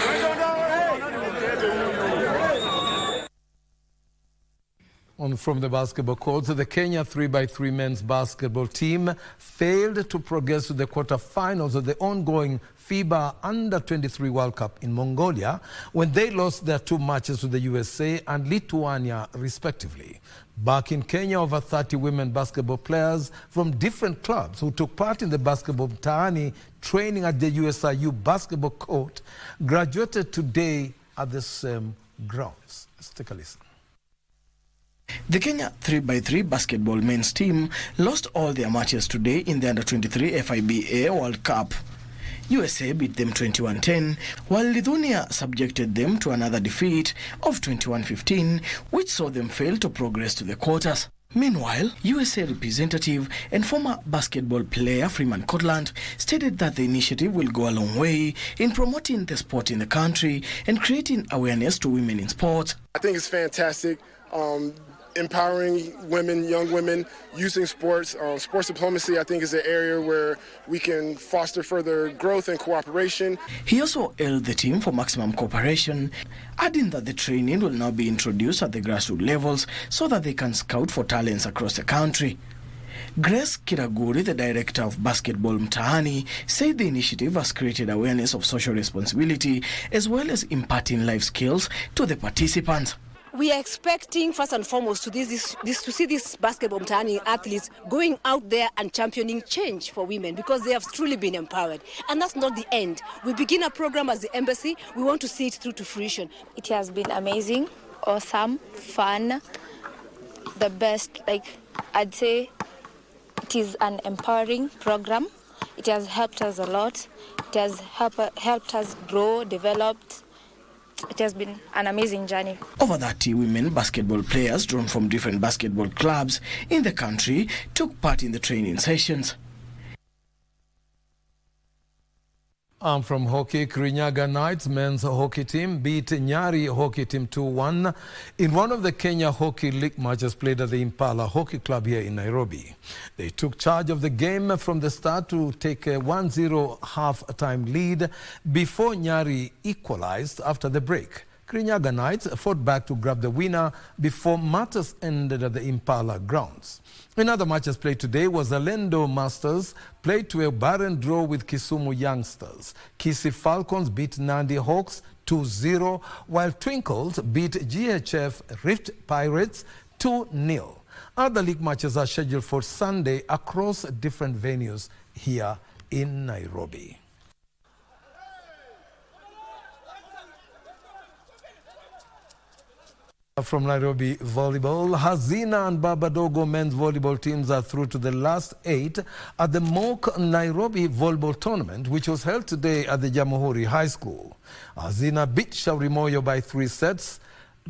On from the basketball courts, the Kenya 3x3 men's basketball team failed to progress to the quarterfinals of the ongoing FIBA Under-23 World Cup in Mongolia when they lost their 2 matches to the USA and Lithuania, respectively. Back in Kenya, over 30 women basketball players from different clubs who took part in the basketball mtaani training at the USIU basketball court graduated today at the same grounds. Let's take a listen. The Kenya 3x3 basketball men's team lost all their matches today in the Under-23 FIBA World Cup. USA beat them 21-10, while Lithuania subjected them to another defeat of 21-15, which saw them fail to progress to the quarters. Meanwhile, USA representative and former basketball player Freeman Cortland stated that the initiative will go a long way in promoting the sport in the country and creating awareness to women in sports. I think it's fantastic. Empowering women, young women, using sports. Sports diplomacy, I think, is an area where we can foster further growth and cooperation. He also hailed the team for maximum cooperation, adding that the training will now be introduced at the grassroots levels so that they can scout for talents across the country. Grace Kiraguri, the director of Basketball Mtaani, said the initiative has created awareness of social responsibility as well as imparting life skills to the participants. We are expecting, first and foremost, to see these basketball mtaani athletes going out there and championing change for women, because they have truly been empowered. And that's not the end. We begin a program as the embassy. We want to see it through to fruition. It has been amazing, awesome, fun, the best. I'd say it is an empowering program. It has helped us a lot. It has helped us grow, develop. It has been an amazing journey. Over 30 women basketball players drawn from different basketball clubs in the country took part in the training sessions. From hockey, Kirinyaga Knights men's hockey team beat Nyari hockey team 2-1 in one of the Kenya Hockey League matches played at the Impala Hockey Club here in Nairobi. They took charge of the game from the start to take a 1-0 half-time lead before Nyari equalized after the break. Kirinyaga Knights fought back to grab the winner before matters ended at the Impala grounds. Another matches played today was Alendo Masters played to a barren draw with Kisumu Youngsters. Kisii Falcons beat Nandi Hawks 2-0, while Twinkles beat GHF Rift Pirates 2-0. Other league matches are scheduled for Sunday across different venues here in Nairobi. From Nairobi volleyball, Hazina and Babadogo men's volleyball teams are through to the last 8 at the Mock Nairobi volleyball tournament, which was held today at the Jamhuri High School. Hazina beat Shauri Moyo by 3 sets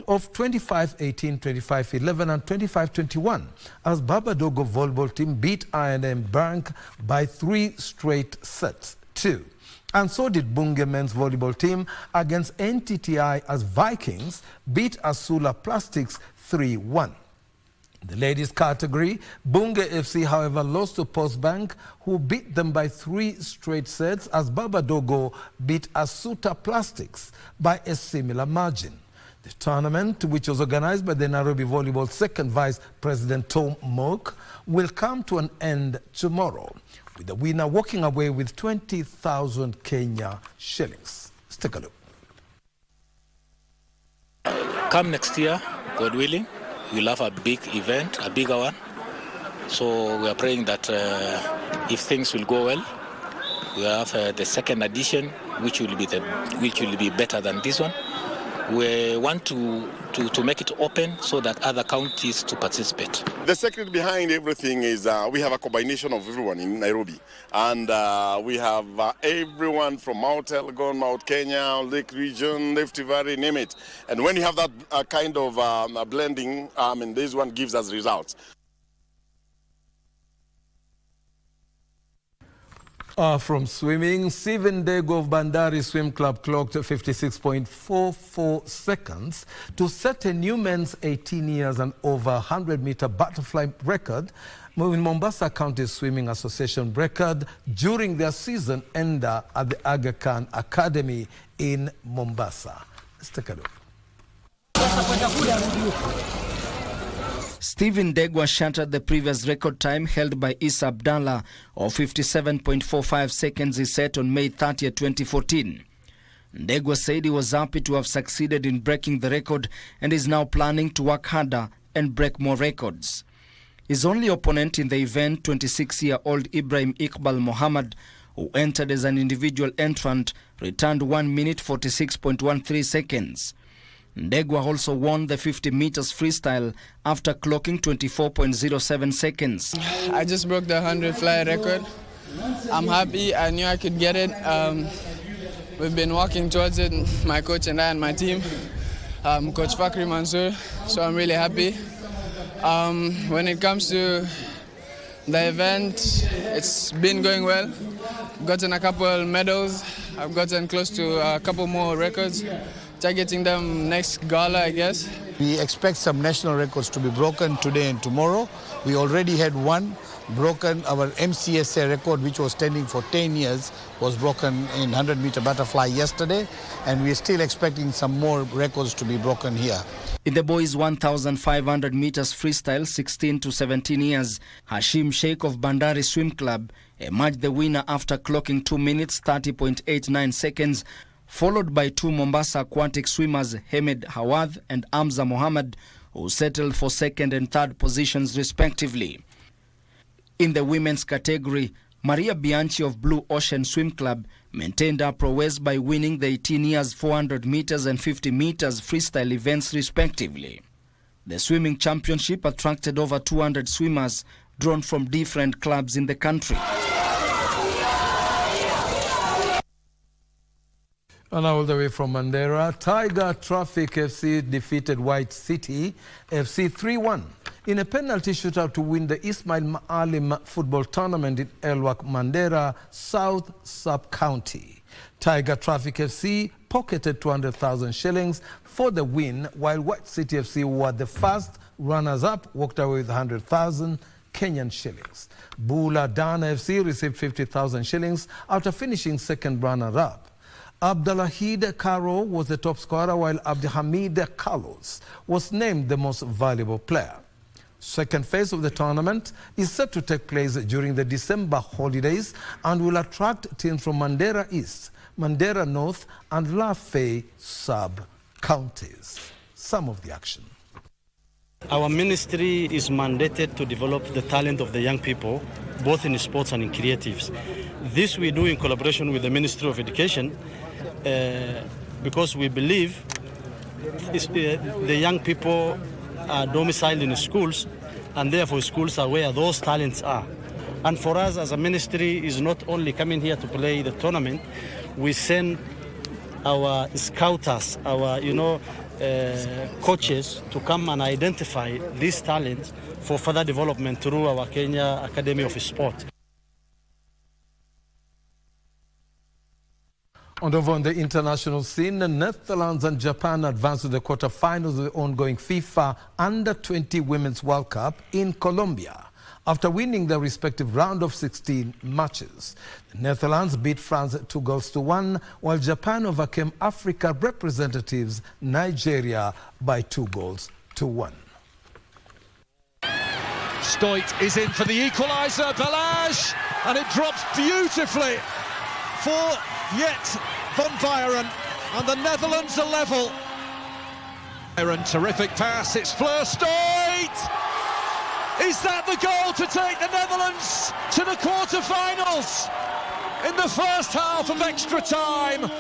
of 25-18, 25-11 and 25-21, as Babadogo volleyball team beat I&M Bank by 3 straight sets, 2. And so did Bunge men's volleyball team against NTTI, as Vikings beat Asula Plastics 3-1. In the ladies category, Bunge FC, however, lost to Postbank, who beat them by 3 straight sets, as Babadogo beat Asuta Plastics by a similar margin. The tournament, which was organized by the Nairobi Volleyball second Vice President Tom Mook, will come to an end tomorrow, with the winner walking away with 20,000 Kenya shillings. Let's take a look. Come next year, God willing, we'll have a big event, a bigger one. So we are praying that if things will go well, we have the second edition, which will be better than this one. We want to make it open so that other counties to participate. The secret behind everything is we have a combination of everyone in Nairobi. And we have everyone from Mount Elgon, Mount Kenya, Lake Region, Rift Valley, name it. And when you have that kind of blending, this one gives us results. From swimming, Steven Dego of Bandari Swim Club clocked 56.44 seconds to set a new men's 18 years and over 100-meter butterfly record, moving Mombasa County Swimming Association record during their season ender at the Aga Khan Academy in Mombasa. Let's take a look. Steven Degwa shattered the previous record time held by Issa Abdallah of 57.45 seconds he set on May 30, 2014. Degwa said he was happy to have succeeded in breaking the record and is now planning to work harder and break more records. His only opponent in the event, 26-year-old Ibrahim Iqbal Mohammed, who entered as an individual entrant, returned 1 minute 46.13 seconds. Ndegwa also won the 50 meters freestyle after clocking 24.07 seconds. I just broke the 100 fly record. I'm happy. I knew I could get it. We've been working towards it, my coach and I and my team, Coach Fakri Mansour, so I'm really happy. When it comes to the event, it's been going well. I've gotten a couple medals. I've gotten close to a couple more records. Targeting them next gala, I guess. We expect some national records to be broken today and tomorrow. We already had one broken. Our MCSA record, which was standing for 10 years, was broken in 100-meter butterfly yesterday, and we're still expecting some more records to be broken here. In the boys' 1,500 meters freestyle, 16 to 17 years, Hashim Sheikh of Bandari Swim Club emerged the winner after clocking 2 minutes 30.89 seconds, followed by 2 Mombasa aquatic swimmers, Hamed Hawadh and Amza Mohammed, who settled for second and third positions respectively. In the women's category, Maria Bianchi of Blue Ocean Swim Club maintained her prowess by winning the 18 years 400 meters and 50 meters freestyle events respectively. The swimming championship attracted over 200 swimmers drawn from different clubs in the country. And all the way from Mandera, Tiger Traffic FC defeated White City FC 3-1 in a penalty shootout to win the Ismail Maalim football tournament in Elwak, Mandera South Sub-County. Tiger Traffic FC pocketed 200,000 shillings for the win, while White City FC, who were the first runners-up, walked away with 100,000 Kenyan shillings. Bula Dana FC received 50,000 shillings after finishing second runner-up. Abdulahid Karo was the top scorer, while Abdulhamid Carlos was named the most valuable player. Second phase of the tournament is set to take place during the December holidays and will attract teams from Mandera East, Mandera North and Lafay sub-counties. Some of the action. Our ministry is mandated to develop the talent of the young people, both in sports and in creatives. This we do in collaboration with the Ministry of Education because we believe the young people are domiciled in schools, and therefore schools are where those talents are. And for us as a ministry is not only coming here to play the tournament, we send our scouters, our coaches to come and identify these talents for further development through our Kenya Academy of Sport. And over on the international scene, the Netherlands and Japan advanced to the quarterfinals of the ongoing FIFA Under-20 Women's World Cup in Colombia after winning their respective round of 16 matches. The Netherlands beat France 2-1, while Japan overcame Africa representatives Nigeria by 2-1. Stoit is in for the equaliser, Balazs, and it drops beautifully for yet Van Bayern, and the Netherlands are level. Terrific pass, it's Fleur Stoit! Is that the goal to take the Netherlands to the quarter-finals in the first half of extra time?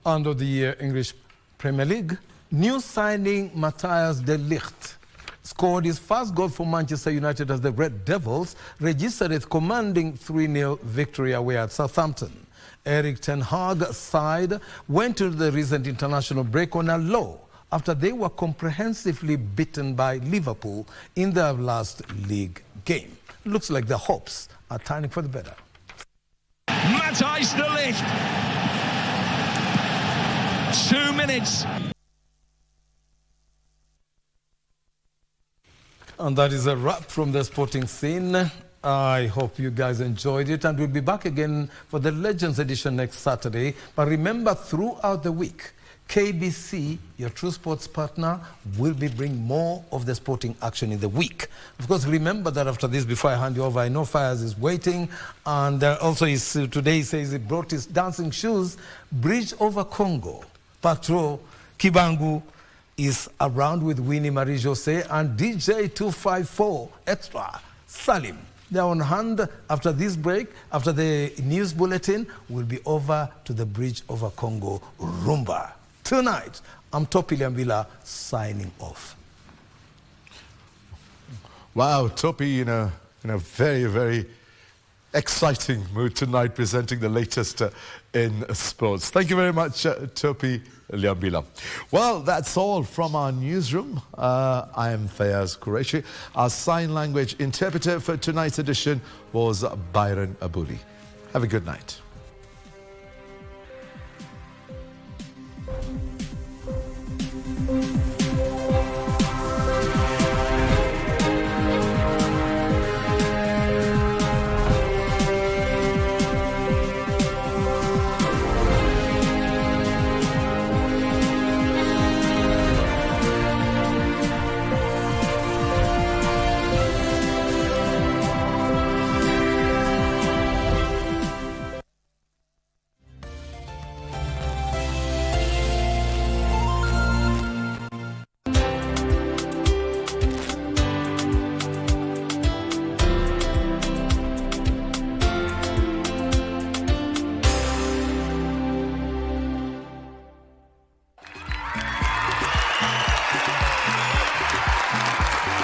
Under the English Premier League, new signing Matthijs de Ligt scored his first goal for Manchester United as the Red Devils registered a commanding 3-0 victory away at Southampton. Erik ten Hag's side went to the recent international break on a low after they were comprehensively beaten by Liverpool in their last league game. Looks like the hopes are turning for the better. Matthijs de Ligt. 2 minutes. And that is a wrap from the sporting scene. I hope you guys enjoyed it, and we'll be back again for the Legends edition next Saturday. But remember, throughout the week, KBC, your true sports partner, will be bringing more of the sporting action in the week. Of course, remember that after this, before I hand you over, I know Fayyaz is waiting, and also today he says he brought his dancing shoes. Bridge over Congo, Patro, Kibangu is around with Winnie Marie-Jose and DJ 254 Extra Salim. They're on hand after this break. After the news bulletin, we'll be over to the Bridge over Congo Rumba. Tonight, I'm Topi Liambila signing off. Wow, Topi in a very, very exciting mood tonight, presenting the latest in sports. Thank you very much, Topi Liambila. Well, that's all from our newsroom. I am Fayyaz Qureshi. Our sign language interpreter for tonight's edition was Byron Abuli. Have a good night.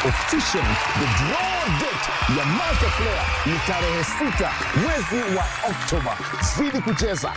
Officially, the draw date ya Master Player ni tarehe 6 mwezi wa Oktoba. Zidi kucheza.